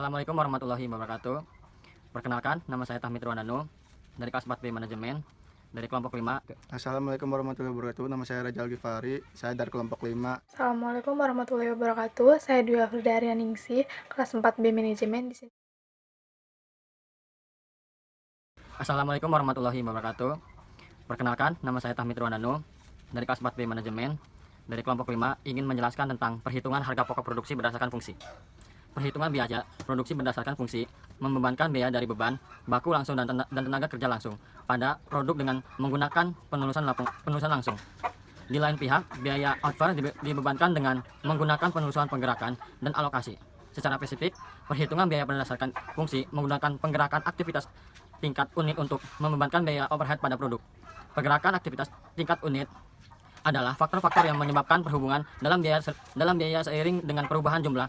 Assalamualaikum warahmatullahi wabarakatuh. Perkenalkan, nama saya Tahmid Ruandano dari kelas 4B Manajemen dari kelompok 5. Assalamualaikum warahmatullahi wabarakatuh. Nama saya Raja Algifari. Saya dari kelompok 5. Assalamualaikum warahmatullahi wabarakatuh. Saya Dwi Afrida Ningsih, kelas 4B Manajemen di sini. Assalamualaikum warahmatullahi wabarakatuh. Perkenalkan, nama saya Tahmid Ruandano dari kelas 4B Manajemen dari kelompok 5 ingin menjelaskan tentang perhitungan harga pokok produksi berdasarkan fungsi. Perhitungan biaya produksi berdasarkan fungsi membebankan biaya dari beban baku langsung dan tenaga kerja langsung pada produk dengan menggunakan penelusuran langsung. Di lain pihak, biaya outflow dibebankan dengan menggunakan penelusuran penggerakan dan alokasi. Secara spesifik, perhitungan biaya berdasarkan fungsi menggunakan penggerakan aktivitas tingkat unit untuk membebankan biaya overhead pada produk. Pergerakan aktivitas tingkat unit adalah faktor-faktor yang menyebabkan perhubungan dalam biaya seiring dengan perubahan jumlah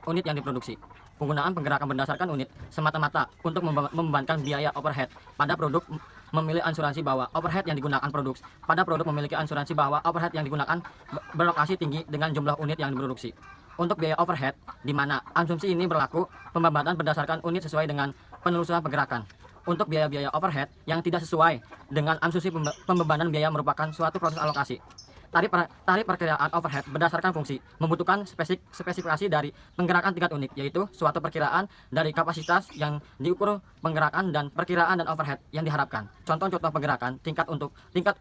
unit yang diproduksi. Penggunaan penggerakan berdasarkan unit semata-mata untuk membebankan biaya overhead pada produk memilih asuransi bahwa overhead yang digunakan memiliki asuransi bahwa overhead yang digunakan berlokasi tinggi dengan jumlah unit yang diproduksi. Untuk biaya overhead, di mana asumsi ini berlaku, pembebanan berdasarkan unit sesuai dengan penelusuran pergerakan. Untuk biaya-biaya overhead yang tidak sesuai dengan asumsi pembebanan biaya merupakan suatu proses alokasi. Tarif perkiraan overhead berdasarkan fungsi membutuhkan spesifikasi dari penggerakan tingkat unit, yaitu suatu perkiraan dari kapasitas yang diukur penggerakan dan perkiraan dan overhead yang diharapkan. Contoh-contoh penggerakan tingkat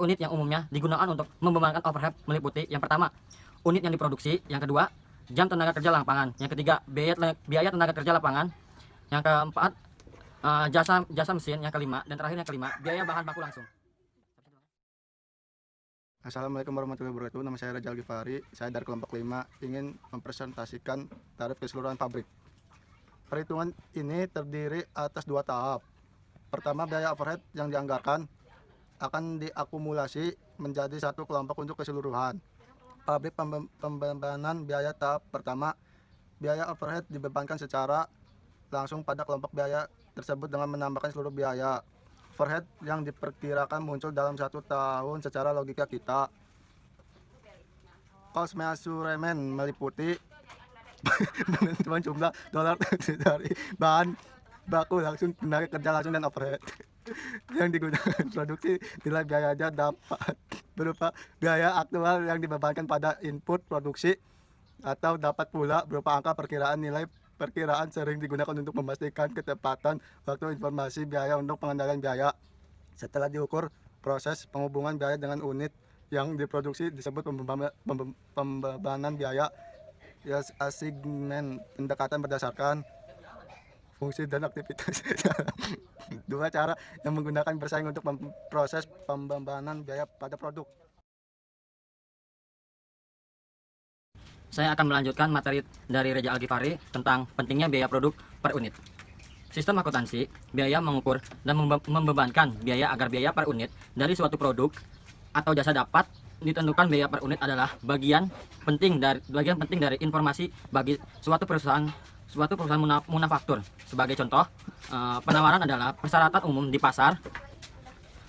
unit yang umumnya digunakan untuk membebankan overhead meliputi: yang pertama, unit yang diproduksi; yang kedua, jam tenaga kerja lapangan; yang ketiga, biaya tenaga kerja lapangan; yang keempat, jasa mesin; yang kelima, dan terakhir yang kelima, biaya bahan baku langsung. Assalamualaikum warahmatullahi wabarakatuh. Nama saya Raja Algifari. Saya dari kelompok 5 ingin mempresentasikan tarif keseluruhan pabrik. Perhitungan ini terdiri atas 2 tahap. Pertama, biaya overhead yang dianggarkan akan diakumulasi menjadi satu kelompok untuk keseluruhan pabrik. Pembebanan biaya tahap pertama, biaya overhead dibebankan secara langsung pada kelompok biaya tersebut dengan menambahkan seluruh biaya overhead yang diperkirakan muncul dalam 1 tahun secara logika kita. Cost measurement meliputi penentuan jumlah dolar dari bahan baku langsung, tenaga kerja langsung, dan overhead yang digunakan produksi. Nilai biayanya dapat berupa biaya aktual yang dibebankan pada input produksi, atau dapat pula berupa angka perkiraan. Nilai perkiraan sering digunakan untuk memastikan ketepatan waktu informasi biaya untuk pengendalian biaya. Setelah diukur, proses penghubungan biaya dengan unit yang diproduksi disebut pembebanan biaya. Assignment pendekatan berdasarkan fungsi dan aktivitas. 2 cara yang menggunakan bersaing untuk proses pembebanan biaya pada produk. Saya akan melanjutkan materi dari Raja Algifari tentang pentingnya biaya produk per unit. Sistem akuntansi, biaya mengukur dan membebankan biaya agar biaya per unit dari suatu produk atau jasa dapat ditentukan. Biaya per unit adalah bagian penting dari informasi bagi suatu perusahaan manufaktur. Sebagai contoh, penawaran adalah persyaratan umum di pasar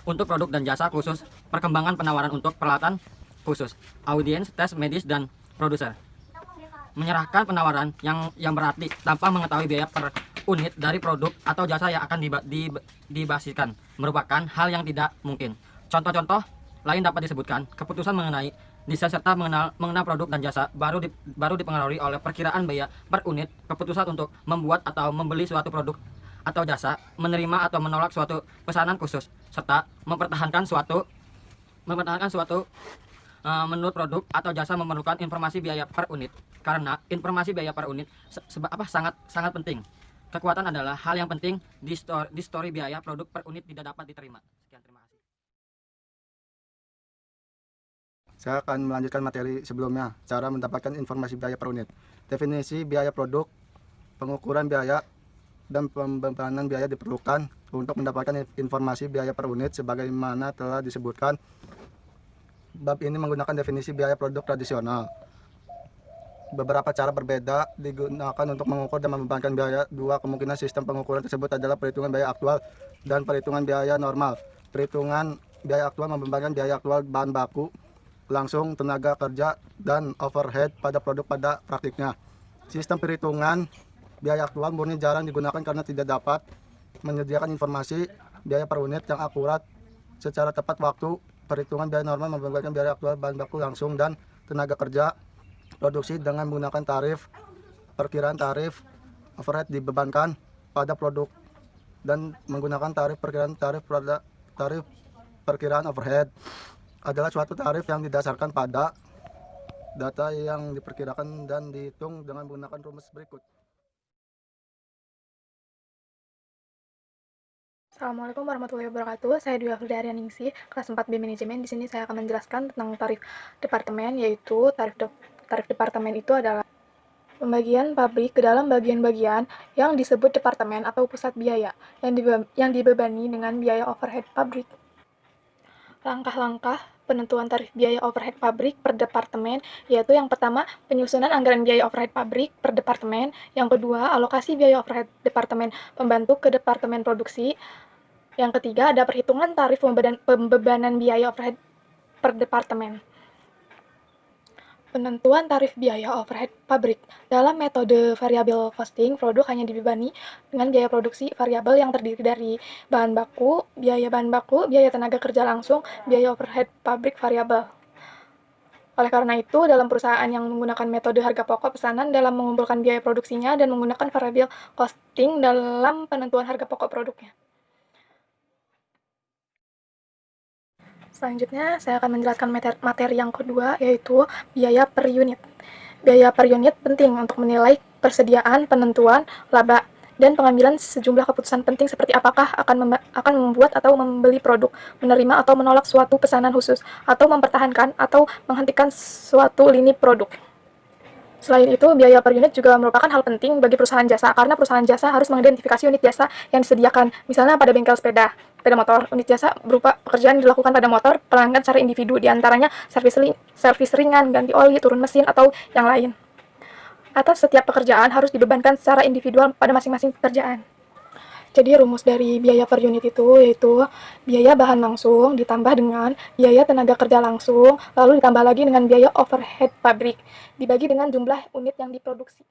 untuk produk dan jasa khusus, perkembangan penawaran untuk peralatan khusus, audiens, tes medis, dan produser. Menyerahkan penawaran yang berarti tanpa mengetahui biaya per unit dari produk atau jasa yang akan dibasiskan merupakan hal yang tidak mungkin. Contoh-contoh lain dapat disebutkan: keputusan mengenai desain serta mengenal produk dan jasa baru dipengaruhi oleh perkiraan biaya per unit. Keputusan untuk membuat atau membeli suatu produk atau jasa, menerima atau menolak suatu pesanan khusus, serta mempertahankan suatu menurut produk atau jasa memerlukan informasi biaya per unit, karena informasi biaya per unit sangat penting. Kekuatan adalah hal yang penting di story biaya produk per unit tidak dapat diterima. Sekian, terima kasih. Saya akan melanjutkan materi sebelumnya, cara mendapatkan informasi biaya per unit. Definisi biaya produk, pengukuran biaya, dan pembebanan biaya diperlukan untuk mendapatkan informasi biaya per unit sebagaimana telah disebutkan. Bab ini menggunakan definisi biaya produk tradisional. Beberapa cara berbeda digunakan untuk mengukur dan membebankan biaya. 2 kemungkinan sistem pengukuran tersebut adalah perhitungan biaya aktual dan perhitungan biaya normal. Perhitungan biaya aktual membebankan biaya aktual bahan baku langsung, tenaga kerja, dan overhead pada produk pada praktiknya. Sistem perhitungan biaya aktual murni jarang digunakan karena tidak dapat menyediakan informasi biaya per unit yang akurat secara tepat waktu. Perhitungan biaya normal memperlihatkan biaya aktual bahan baku langsung dan tenaga kerja produksi dengan menggunakan tarif. Perkiraan tarif overhead dibebankan pada produk dan menggunakan tarif perkiraan overhead adalah suatu tarif yang didasarkan pada data yang diperkirakan dan dihitung dengan menggunakan rumus berikut. Assalamualaikum warahmatullahi wabarakatuh. Saya Dwi Afrildarian Ningsih, kelas 4B Manajemen. Di sini saya akan menjelaskan tentang tarif departemen, yaitu tarif departemen itu adalah pembagian pabrik ke dalam bagian-bagian yang disebut departemen atau pusat biaya yang dibebani dengan biaya overhead pabrik. Langkah-langkah penentuan tarif biaya overhead pabrik per departemen, yaitu yang pertama, penyusunan anggaran biaya overhead pabrik per departemen. Yang kedua, alokasi biaya overhead departemen pembantu ke departemen produksi. Yang ketiga, ada perhitungan tarif pembebanan biaya overhead per departemen. Penentuan tarif biaya overhead pabrik. Dalam metode variabel costing, produk hanya dibebani dengan biaya produksi variabel yang terdiri dari bahan baku, biaya tenaga kerja langsung, biaya overhead pabrik variabel. Oleh karena itu, dalam perusahaan yang menggunakan metode harga pokok pesanan dalam mengumpulkan biaya produksinya dan menggunakan variabel costing dalam penentuan harga pokok produknya. Selanjutnya, saya akan menjelaskan materi yang kedua, yaitu biaya per unit. Biaya per unit penting untuk menilai persediaan, penentuan, laba, dan pengambilan sejumlah keputusan penting seperti apakah akan membuat atau membeli produk, menerima atau menolak suatu pesanan khusus, atau mempertahankan atau menghentikan suatu lini produk. Selain itu, biaya per unit juga merupakan hal penting bagi perusahaan jasa, karena perusahaan jasa harus mengidentifikasi unit jasa yang disediakan. Misalnya pada bengkel sepeda motor, unit jasa berupa pekerjaan dilakukan pada motor pelanggan secara individu, diantaranya servis ringan, ganti oli, turun mesin, atau yang lain. Atas setiap pekerjaan harus dibebankan secara individual pada masing-masing pekerjaan. Jadi rumus dari biaya per unit itu yaitu biaya bahan langsung ditambah dengan biaya tenaga kerja langsung, lalu ditambah lagi dengan biaya overhead pabrik, dibagi dengan jumlah unit yang diproduksi.